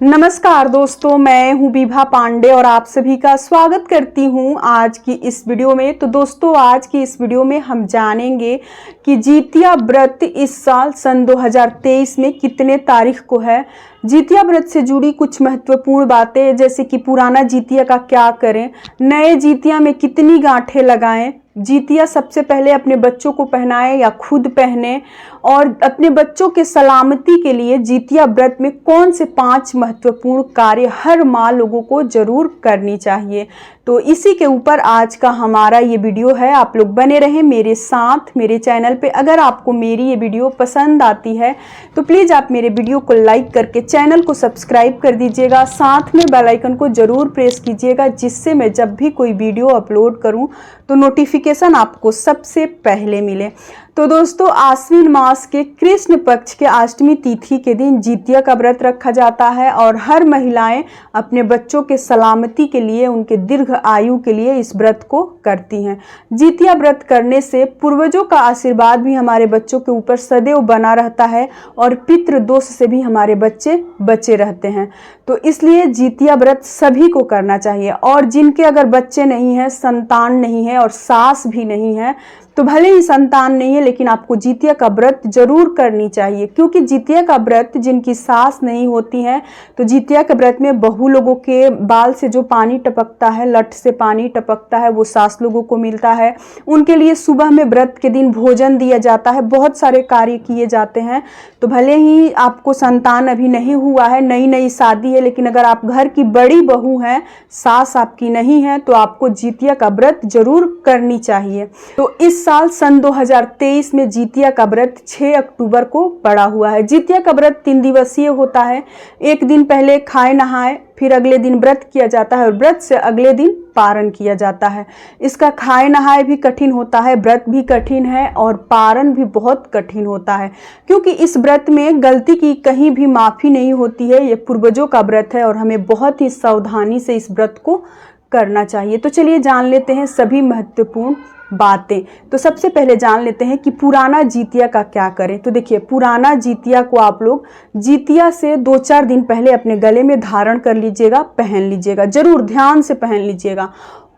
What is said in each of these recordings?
नमस्कार दोस्तों, मैं हूं विभा पांडे और आप सभी का स्वागत करती हूं आज की इस वीडियो में। तो दोस्तों, आज की इस वीडियो में हम जानेंगे कि जितिया व्रत इस साल सन 2023 में कितने तारीख को है। जितिया व्रत से जुड़ी कुछ महत्वपूर्ण बातें, जैसे कि पुराना जितिया का क्या करें, नए जितिया में कितनी गांठें लगाएं, जितिया सबसे पहले अपने बच्चों को पहनाएं या खुद पहने, और अपने बच्चों के सलामती के लिए जितिया व्रत में कौन से 5 महत्वपूर्ण कार्य हर माँ लोगों को जरूर करनी चाहिए। तो इसी के ऊपर आज का हमारा ये वीडियो है। आप लोग बने रहें मेरे साथ मेरे चैनल पे। अगर आपको मेरी ये वीडियो पसंद आती है तो प्लीज़ आप मेरे वीडियो को लाइक करके चैनल को सब्सक्राइब कर दीजिएगा, साथ में बेल आइकन को जरूर प्रेस कीजिएगा, जिससे मैं जब भी कोई वीडियो अपलोड करूं तो नोटिफिकेशन आपको सबसे पहले मिले। तो दोस्तों, आश्विन मास के कृष्ण पक्ष के अष्टमी तिथि के दिन जितिया का व्रत रखा जाता है और हर महिलाएं अपने बच्चों के सलामती के लिए, उनके दीर्घ आयु के लिए इस व्रत को करती हैं। जितिया व्रत करने से पूर्वजों का आशीर्वाद भी हमारे बच्चों के ऊपर सदैव बना रहता है और पितृ दोष से भी हमारे बच्चे बचे रहते हैं। तो इसलिए जितिया व्रत सभी को करना चाहिए। और जिनके अगर बच्चे नहीं हैं, संतान नहीं है और सास भी नहीं है, तो भले ही संतान नहीं है लेकिन आपको जितिया का व्रत जरूर करनी चाहिए, क्योंकि जितिया का व्रत जिनकी सास नहीं होती है, तो जितिया के व्रत में बहु लोगों के बाल से जो पानी टपकता है, लट से पानी टपकता है, वो सास लोगों को मिलता है। उनके लिए सुबह में व्रत के दिन भोजन दिया जाता है, बहुत सारे कार्य किए जाते हैं। तो भले ही आपको संतान अभी नहीं हुआ है, नई नई शादी है, लेकिन अगर आप घर की बड़ी बहू हैं, सास आपकी नहीं है, तो आपको जितिया का व्रत जरूर करनी चाहिए। तो इस साल सन 2023 में जितिया का व्रत 6 अक्टूबर को पड़ा हुआ है। जितिया का व्रत 3 दिवसीय होता है। एक दिन पहले खाए नहाए, फिर अगले दिन व्रत किया जाता है और व्रत से अगले दिन पारण किया जाता है। इसका खाए नहाए भी कठिन होता है, व्रत भी कठिन है और पारण भी बहुत कठिन होता है, क्योंकि इस व्रत में गलती की कहीं भी माफ़ी नहीं होती है। ये पूर्वजों का व्रत है और हमें बहुत ही सावधानी से इस व्रत को करना चाहिए। तो चलिए जान लेते हैं सभी महत्वपूर्ण बातें। तो सबसे पहले जान लेते हैं कि पुराना जितिया का क्या करें। तो देखिए, पुराना जितिया को आप लोग जितिया से 2-4 दिन पहले अपने गले में धारण कर लीजिएगा, पहन लीजिएगा, जरूर ध्यान से पहन लीजिएगा।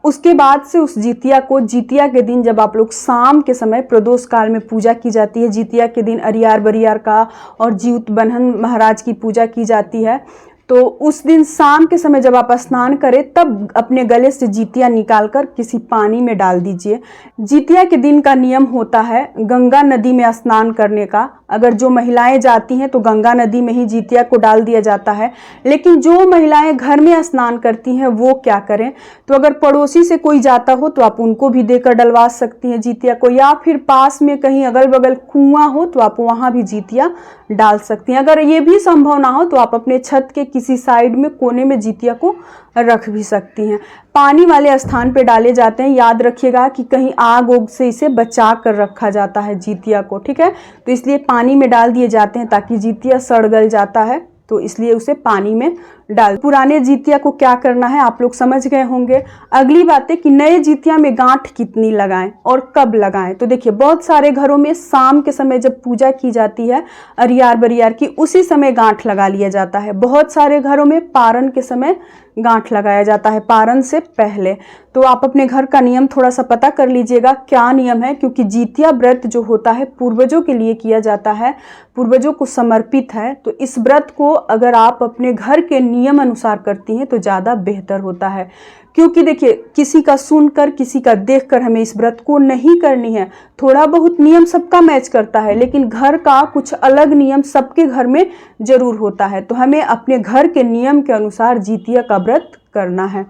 उसके बाद से उस जितिया को, जितिया के दिन जब आप लोग शाम के समय प्रदोष काल में पूजा की जाती है, जितिया के दिन अरियार बरियार का और जीउत बन्हन महाराज की पूजा की जाती है, तो उस दिन शाम के समय जब आप स्नान करें तब अपने गले से जितिया निकालकर किसी पानी में डाल दीजिए। जितिया के दिन का नियम होता है गंगा नदी में स्नान करने का। अगर जो महिलाएं जाती हैं तो गंगा नदी में ही जितिया को डाल दिया जाता है, लेकिन जो महिलाएं घर में स्नान करती हैं वो क्या करें, तो अगर पड़ोसी से कोई जाता हो तो आप उनको भी देकर डलवा सकती हैं जितिया को, या फिर पास में कहीं अगल बगल कुआं हो तो आप वहाँ भी जितिया डाल सकती हैं। अगर ये भी संभव ना हो तो आप अपने छत के किसी साइड में कोने में जितिया को रख भी सकती हैं। पानी वाले स्थान पे डाले जाते हैं। याद रखिएगा कि कहीं आग ओग से इसे बचा कर रखा जाता है जितिया को, ठीक है। तो इसलिए पानी में डाल दिए जाते हैं ताकि जितिया सड़ गल जाता है, तो इसलिए उसे पानी में डाल। पुराने जितिया को क्या करना है आप लोग समझ गए होंगे। अगली बात है कि नए जितिया में गांठ कितनी लगाएं और कब लगाएं। तो देखिए, बहुत सारे घरों में शाम के समय जब पूजा की जाती है अरियार बरियार की, उसी समय गांठ लगा लिया जाता है। बहुत सारे घरों में पारण के समय गांठ लगाया जाता है, पारण से पहले। तो आप अपने घर का नियम थोड़ा सा पता कर लीजिएगा क्या नियम है, क्योंकि जितिया व्रत जो होता है पूर्वजों के लिए किया जाता है, पूर्वजों को समर्पित है। तो इस व्रत को अगर आप अपने घर के नियम अनुसार करती हैं तो ज़्यादा बेहतर होता है, क्योंकि देखिए, किसी का सुनकर, किसी का देखकर हमें इस व्रत को नहीं करनी है। थोड़ा बहुत नियम सबका मैच करता है, लेकिन घर का कुछ अलग नियम सबके घर में जरूर होता है। तो हमें अपने घर के नियम के अनुसार जितिया का व्रत करना है।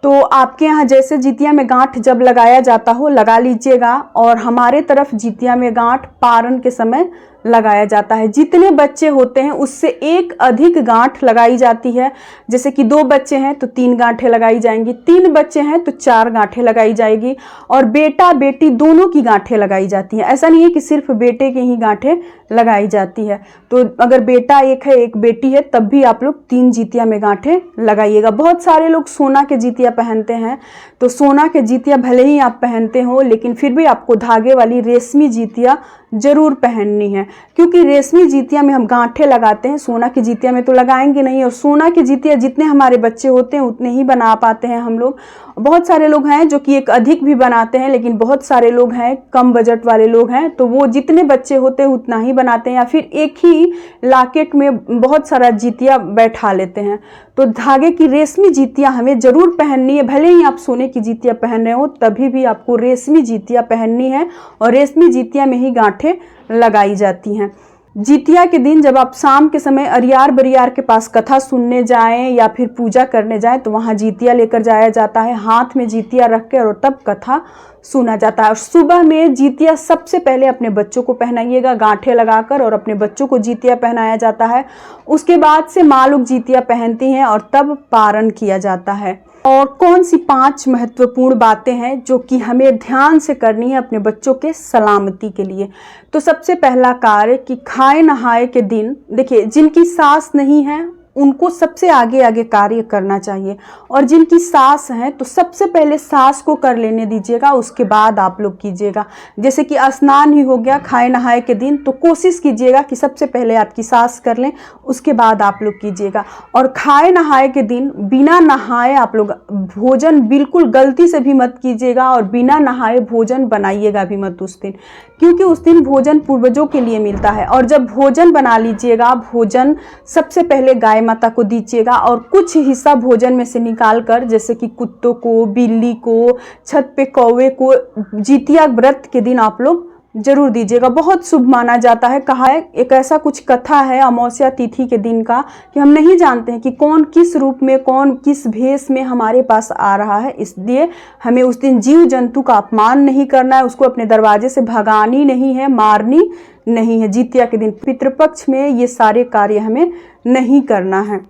तो आपके यहाँ जैसे जितिया में गांठ जब लगाया जाता हो लगा लीजिएगा, और हमारे तरफ जितिया में गांठ पारण के समय लगाया जाता है। जितने बच्चे होते हैं उससे एक अधिक गांठ लगाई जाती है। जैसे कि 2 बच्चे हैं तो 3 गांठें लगाई जाएंगी, 3 बच्चे हैं तो 4 गांठें लगाई जाएगी, और बेटा बेटी दोनों की गांठें लगाई जाती हैं। ऐसा नहीं है कि सिर्फ बेटे के ही गांठें लगाई जाती है। तो अगर बेटा एक है, एक बेटी है, तब भी आप लोग 3 जितिया में गांठें लगाइएगा। बहुत सारे लोग सोना के जितिया पहनते हैं, तो सोना के जितिया भले ही आप पहनते हो, लेकिन फिर भी आपको धागे वाली रेशमी जितिया जरूर पहननी है, क्योंकि रेशमी जीतिया में हम गांठे लगाते हैं, सोना की जीतिया में तो लगाएंगे नहीं। और सोना की जीतिया जितने हमारे बच्चे होते हैं उतने ही बना पाते हैं हम लोग। बहुत सारे लोग हैं जो कि एक अधिक भी बनाते हैं, लेकिन बहुत सारे लोग हैं, कम बजट वाले लोग हैं, तो वो जितने बच्चे होते हैं उतना ही बनाते हैं, या फिर एक ही लॉकेट में बहुत सारा जीतिया बैठा लेते हैं। तो धागे की रेशमी जीतिया हमें जरूर पहननी है। भले ही आप सोने की जीतिया पहन रहे हो, तभी भी आपको रेशमी जीतिया पहननी है, और रेशमी जीतिया में ही गांठें लगाई जाती हैं। जीतिया के दिन जब आप शाम के समय अरियार बरियार के पास कथा सुनने जाएं या फिर पूजा करने जाएं, तो वहां जीतिया लेकर जाया जाता है, हाथ में जीतिया रख कर, और तब कथा सुना जाता है। और सुबह में जीतिया सबसे पहले अपने बच्चों को पहनाइएगा गांठे लगाकर, और अपने बच्चों को जीतिया पहनाया जाता है। उसके बाद से माँ लोग जीतिया पहनती हैं और तब पारण किया जाता है। और कौन सी 5 महत्वपूर्ण बातें हैं जो कि हमें ध्यान से करनी है अपने बच्चों के सलामती के लिए। तो सबसे पहला कार्य कि खाए नहाए के दिन, देखिए जिनकी सास नहीं है उनको सबसे आगे आगे कार्य करना चाहिए, और जिनकी सास है तो सबसे पहले सास को कर लेने दीजिएगा, उसके बाद आप लोग कीजिएगा। जैसे कि स्नान ही हो गया खाए नहाए के दिन, तो कोशिश कीजिएगा कि सबसे पहले आपकी सास कर लें, उसके बाद आप लोग कीजिएगा। और खाए नहाए के दिन बिना नहाए आप लोग भोजन बिल्कुल गलती से भी मत कीजिएगा, और बिना नहाए भोजन बनाइएगा भी मत उस दिन, क्योंकि उस दिन भोजन पूर्वजों के लिए मिलता है। और जब भोजन बना लीजिएगा, भोजन सबसे पहले गाय माता को दीजिएगा, और कुछ हिस्सा भोजन में से निकाल कर, जैसे कि कुत्तों को, बिल्ली को, छत पे कौवे को, जीतिया व्रत के दिन आप लोग जरूर दीजिएगा। बहुत शुभ माना जाता है। कहा है, एक ऐसा कुछ कथा है अमावस्या तिथि के दिन का, कि हम नहीं जानते हैं कि कौन किस रूप में, कौन किस भेष में हमारे पास आ रहा है, इसलिए हमें उस दिन जीव जंतु का अपमान नहीं करना है, उसको अपने दरवाजे से भगानी नहीं है, मारनी नहीं है। जीतिया के दिन पितृपक्ष में ये सारे कार्य हमें नहीं करना है।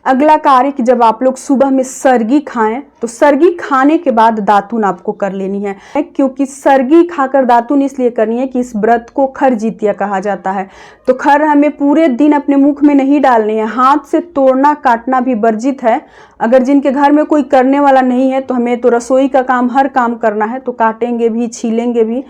अगला कार्य कि जब आप लोग सुबह में सरगी खाएं, तो सरगी खाने के बाद दातुन आपको कर लेनी है, क्योंकि सरगी खाकर दातुन इसलिए करनी है कि इस व्रत को खर जीतिया कहा जाता है। तो खर हमें पूरे दिन अपने मुख में नहीं डालनी है, हाथ से तोड़ना काटना भी वर्जित है। अगर जिनके घर में कोई करने वाला नहीं है, तो हमें तो रसोई का काम, हर काम करना है, तो काटेंगे भी, छीलेंगे भी।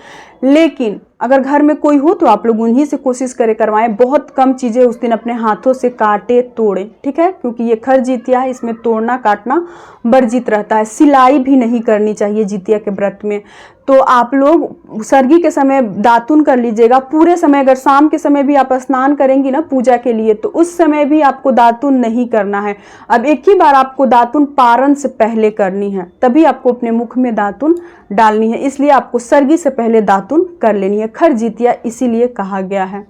लेकिन अगर घर में कोई हो तो आप लोग उन्हीं से कोशिश करें करवाएं। बहुत कम चीज़ें उस दिन अपने हाथों से काटे तोड़े, ठीक है, क्योंकि ये खर जीतिया है, इसमें तोड़ना काटना वर्जित रहता है। सिलाई भी नहीं करनी चाहिए जीतिया के व्रत में। तो आप लोग सरगी के समय दातुन कर लीजिएगा। पूरे समय, अगर शाम के समय भी आप स्नान करेंगी ना पूजा के लिए, तो उस समय भी आपको दातुन नहीं करना है। अब एक ही बार आपको दातुन पारण से पहले करनी है, तभी आपको अपने मुख में दातुन डालनी है, इसलिए आपको सरगी से पहले दातुन कर लेनी है। खर जीतिया इसीलिए कहा गया है।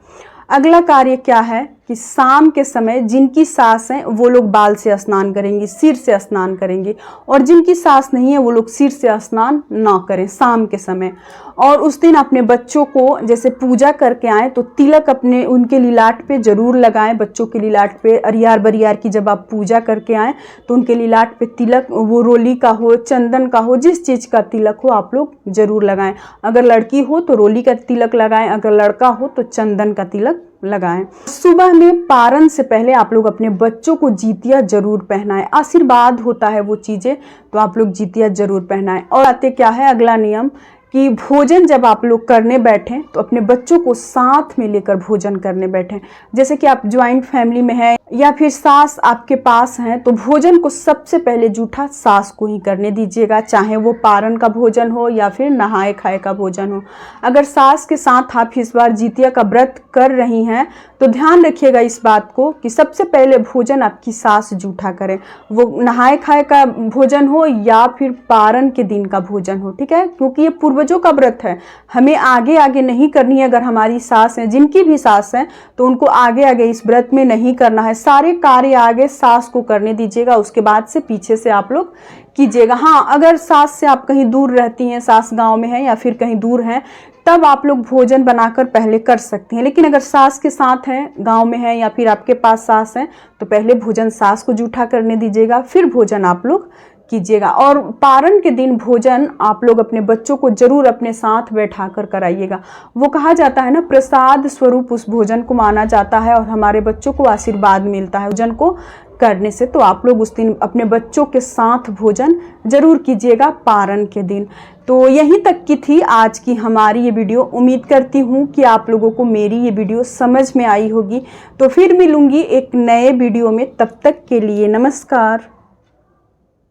अगला कार्य क्या है कि शाम के समय जिनकी सास है वो लोग बाल से स्नान करेंगी, सिर से स्नान करेंगी, और जिनकी सास नहीं है वो लोग सिर से स्नान ना करें शाम के समय। और उस दिन अपने बच्चों को जैसे पूजा करके आए तो तिलक अपने उनके लिलाट पे जरूर लगाएं। बच्चों के लिलाट पे अरियार बरियार की जब आप पूजा करके आए तो उनके लिलाट पे तिलक, वो रोली का हो, चंदन का हो, जिस चीज़ का तिलक हो आप लोग जरूर लगाएं। अगर लड़की हो तो रोली का तिलक लगाएं, अगर लड़का हो तो चंदन का तिलक लगाएं। सुबह में पारण से पहले आप लोग अपने बच्चों को जीतिया जरूर पहनाएं। आशीर्वाद होता है वो चीजें, तो आप लोग जीतिया जरूर पहनाएं। और आते क्या है अगला नियम कि भोजन जब आप लोग करने बैठें तो अपने बच्चों को साथ में लेकर भोजन करने बैठें। जैसे कि आप ज्वाइंट फैमिली में हैं या फिर सास आपके पास हैं, तो भोजन को सबसे पहले जूठा सास को ही करने दीजिएगा, चाहे वो पारण का भोजन हो या फिर नहाए खाए का भोजन हो। अगर सास के साथ आप इस बार जीतिया का व्रत कर रही हैं तो ध्यान रखिएगा इस बात को कि सबसे पहले भोजन आपकी सास जूठा करें, वो नहाए खाए का भोजन हो या फिर पारण के दिन का भोजन हो, ठीक है, क्योंकि ये पूर्वजों का व्रत है, हमें आगे आगे नहीं करनी है। अगर हमारी सास है, जिनकी भी सास है, तो उनको आगे आगे इस व्रत में नहीं करना है। सारे कार्य आगे सास को करने दीजिएगा, उसके बाद से पीछे से आप लोग कीजिएगा। हाँ, अगर सास से आप कहीं दूर रहती हैं, सास गांव में है या फिर कहीं दूर हैं, तब आप लोग भोजन बनाकर पहले कर सकती हैं। लेकिन अगर सास के साथ हैं, गांव में है या फिर आपके पास सास है, तो पहले भोजन सास को जूठा करने दीजिएगा, फिर भोजन आप लोग कीजिएगा। और पारण के दिन भोजन आप लोग अपने बच्चों को जरूर अपने साथ बैठा कर कराइएगा। वो कहा जाता है ना, प्रसाद स्वरूप उस भोजन को माना जाता है और हमारे बच्चों को आशीर्वाद मिलता है भोजन को करने से। तो आप लोग उस दिन अपने बच्चों के साथ भोजन जरूर कीजिएगा पारण के दिन। तो यहीं तक की थी आज की हमारी ये वीडियो। उम्मीद करती हूँ कि आप लोगों को मेरी ये वीडियो समझ में आई होगी। तो फिर मिलूंगी एक नए वीडियो में, तब तक के लिए नमस्कार।